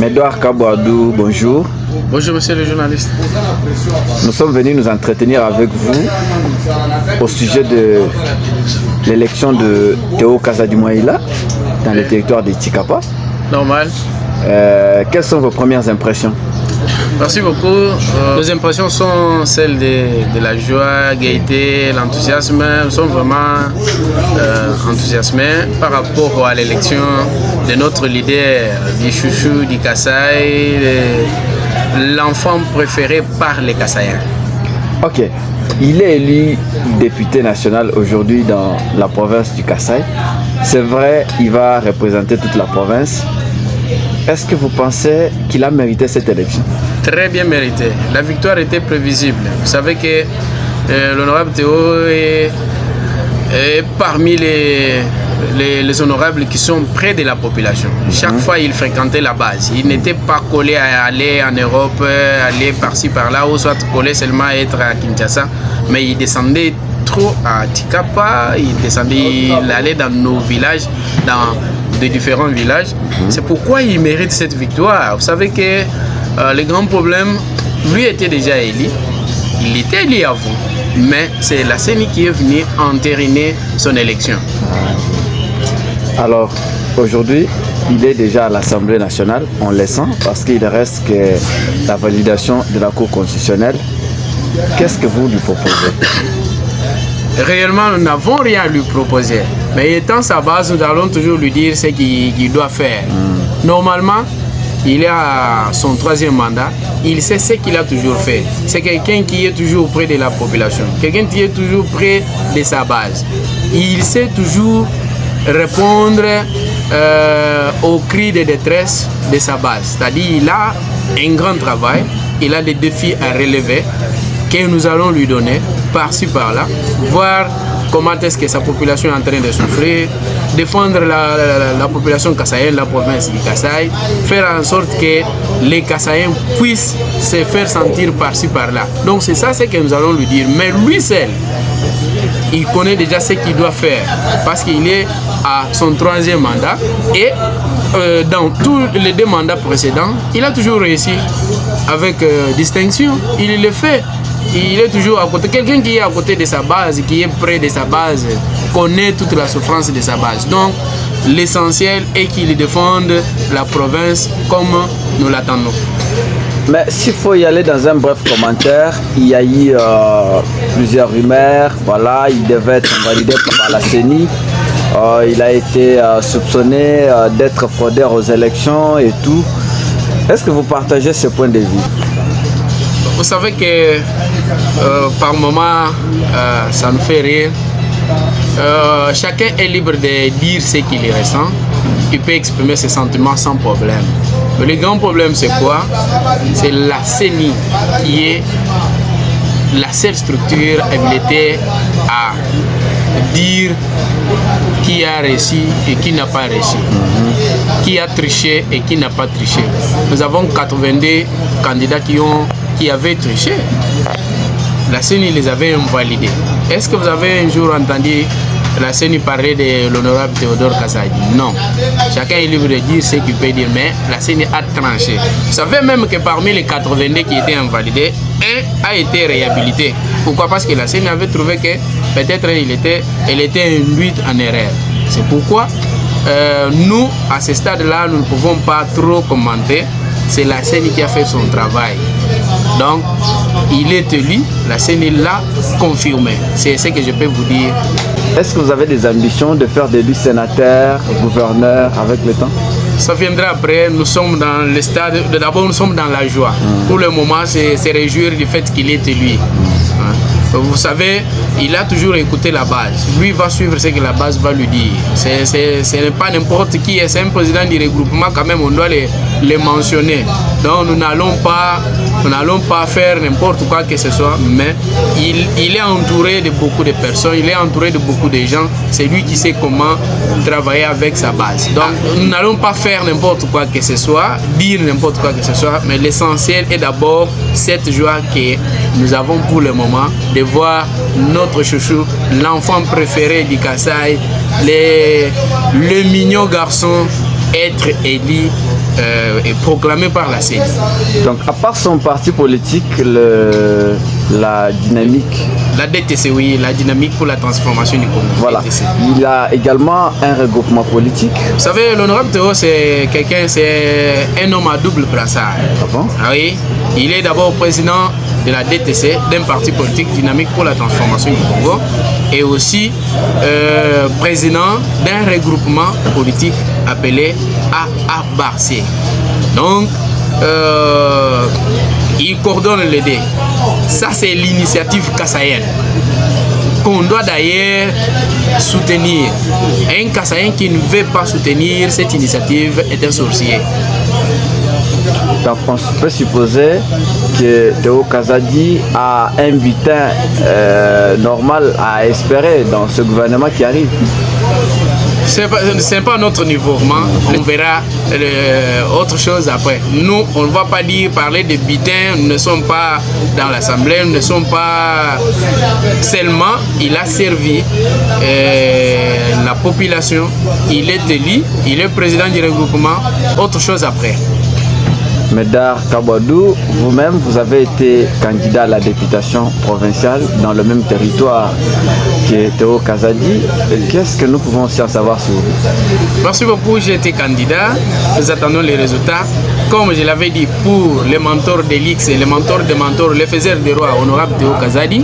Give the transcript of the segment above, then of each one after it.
Edouard Kabouadou, bonjour. Bonjour monsieur le journaliste. Nous sommes venus nous entretenir avec vous au sujet de l'élection de Théo Casadimoaïla dans le territoire de Tchikapa. Normal. Quelles sont vos premières impressions? Merci beaucoup. Nos impressions sont celles de la joie, gaieté, l'enthousiasme. Nous sommes vraiment enthousiasmés par rapport à l'élection de notre leader, du chouchou, du Kasaï, l'enfant préféré par les Kassaïens. Ok. Il est élu député national aujourd'hui dans la province du Kasaï. C'est vrai, il va représenter toute la province. Est-ce que vous pensez qu'il a mérité cette élection? Très bien mérité. La victoire était prévisible. Vous savez que l'honorable Théo est parmi les honorables qui sont près de la population. Chaque fois, il fréquentait la base. Il n'était pas collé à aller en Europe, aller par-ci, par-là, ou soit collé seulement à être à Kinshasa. Mais il descendait trop à Tchikapa, il allait dans nos villages, dans de différents villages. C'est pourquoi il mérite cette victoire. Vous savez que le grand problème, lui était déjà élu. Il était élu avant. Mais c'est la CENI qui est venue entériner son élection. Alors, aujourd'hui, il est déjà à l'Assemblée nationale. On le sent parce qu'il ne reste que la validation de la Cour constitutionnelle. Qu'est-ce que vous lui proposez? Réellement, nous n'avons rien à lui proposer. Mais étant sa base, nous allons toujours lui dire ce qu'il doit faire. Normalement, il est à son 3e mandat. Il sait ce qu'il a toujours fait. C'est quelqu'un qui est toujours près de la population. Quelqu'un qui est toujours près de sa base. Il sait toujours répondre aux cris de détresse de sa base. C'est-à-dire qu'il a un grand travail. Il a des défis à relever que nous allons lui donner par-ci par-là, voir comment est-ce que sa population est en train de souffrir, défendre la population kassaïenne, la province du Kasaï, faire en sorte que les Kassaïens puissent se faire sentir par-ci par-là. Donc c'est ça ce que nous allons lui dire. Mais lui seul, il connaît déjà ce qu'il doit faire parce qu'il est à son 3e mandat et dans tous les 2 mandats précédents, il a toujours réussi avec distinction. Il le fait. Il est toujours à côté. Quelqu'un qui est à côté de sa base, qui est près de sa base, connaît toute la souffrance de sa base. Donc, l'essentiel est qu'il défende la province comme nous l'attendons. Mais s'il faut y aller dans un bref commentaire, il y a eu plusieurs rumeurs. Voilà, il devait être validé par la CENI. Il a été soupçonné d'être fraudeur aux élections et tout. Est-ce que vous partagez ce point de vue? Vous savez que par moment, ça nous fait rire. Chacun est libre de dire ce qu'il ressent. Il peut exprimer ses sentiments sans problème. Mais le grand problème, c'est quoi? C'est la CENI qui est la seule structure habilitée à dire qui a réussi et qui n'a pas réussi, qui a triché et qui n'a pas triché. Nous avons 82 candidats qui avaient triché. La CENI les avait invalidés. Est-ce que vous avez un jour entendu la CENI parler de l'honorable Théodore Kasaï? Non. Chacun est libre de dire ce qu'il peut dire, mais la CENI a tranché. Vous savez même que parmi les 82 qui étaient invalidés, un a été réhabilité. Pourquoi? Parce que la CENI avait trouvé que peut-être elle était induite en erreur. C'est pourquoi nous, à ce stade-là, nous ne pouvons pas trop commenter. C'est la CENI qui a fait son travail. Donc, il est élu, la CENI l'a confirmé. C'est ce que je peux vous dire. Est-ce que vous avez des ambitions de faire de lui sénateur, gouverneur avec le temps? Ça viendra après. Nous sommes dans le stade. D'abord, nous sommes dans la joie. Pour le moment, c'est se réjouir du fait qu'il est élu. Vous savez, il a toujours écouté la base. Lui va suivre ce que la base va lui dire. Ce n'est pas n'importe qui. C'est un président du regroupement, quand même, on doit les mentionner. Donc nous n'allons pas faire n'importe quoi que ce soit, mais il est entouré de beaucoup de personnes, il est entouré de beaucoup de gens. C'est lui qui sait comment travailler avec sa base. Donc nous n'allons pas faire n'importe quoi que ce soit, dire n'importe quoi que ce soit, mais l'essentiel est d'abord cette joie que nous avons pour le moment de voir notre chouchou, l'enfant préféré du Kasaï, le mignon garçon être élu est proclamé par la CENI. Donc, à part son parti politique, la dynamique. La DTC, oui, la dynamique pour la transformation du Congo. Voilà. DTC. Il a également un regroupement politique. Vous savez, l'honorable Théo, c'est un homme à double brassard. Ah bon? Ah oui, il est d'abord président de la DTC, d'un parti politique dynamique pour la transformation du Congo, et aussi président d'un regroupement politique appelé AABARC. Donc, il coordonne les deux. Ça, c'est l'initiative kassaïenne qu'on doit d'ailleurs soutenir. Un Kassaïen qui ne veut pas soutenir cette initiative est un sorcier. Donc on peut supposer que Théo Kazadi a un butin normal à espérer dans ce gouvernement qui arrive. C'est pas notre niveau, on verra autre chose après. Nous, on ne va pas parler de butin, nous ne sommes pas dans l'Assemblée, nous ne sommes pas seulement, il a servi la population, il est élu, il est président du regroupement, autre chose après. Médard Kabouadou, vous-même, vous avez été candidat à la députation provinciale dans le même territoire que Théo Kazadi. Qu'est-ce que nous pouvons aussi en savoir sur vous? Merci beaucoup, j'ai été candidat. Nous attendons les résultats. Comme je l'avais dit pour les mentors d'Elix et les mentors de mentors, les faiseurs des rois, honorable Théo Kazadi,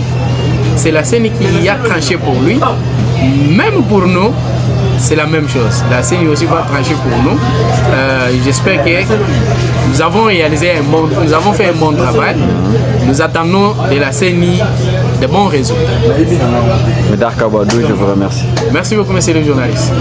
c'est la CENI qui a tranché pour lui. Même pour nous, c'est la même chose. La CENI aussi va trancher pour nous. J'espère que nous avons réalisé nous avons fait un bon travail. Nous attendons de la CENI de bons résultats. Médard Kabouadou, je vous remercie. Merci beaucoup, monsieur le journaliste.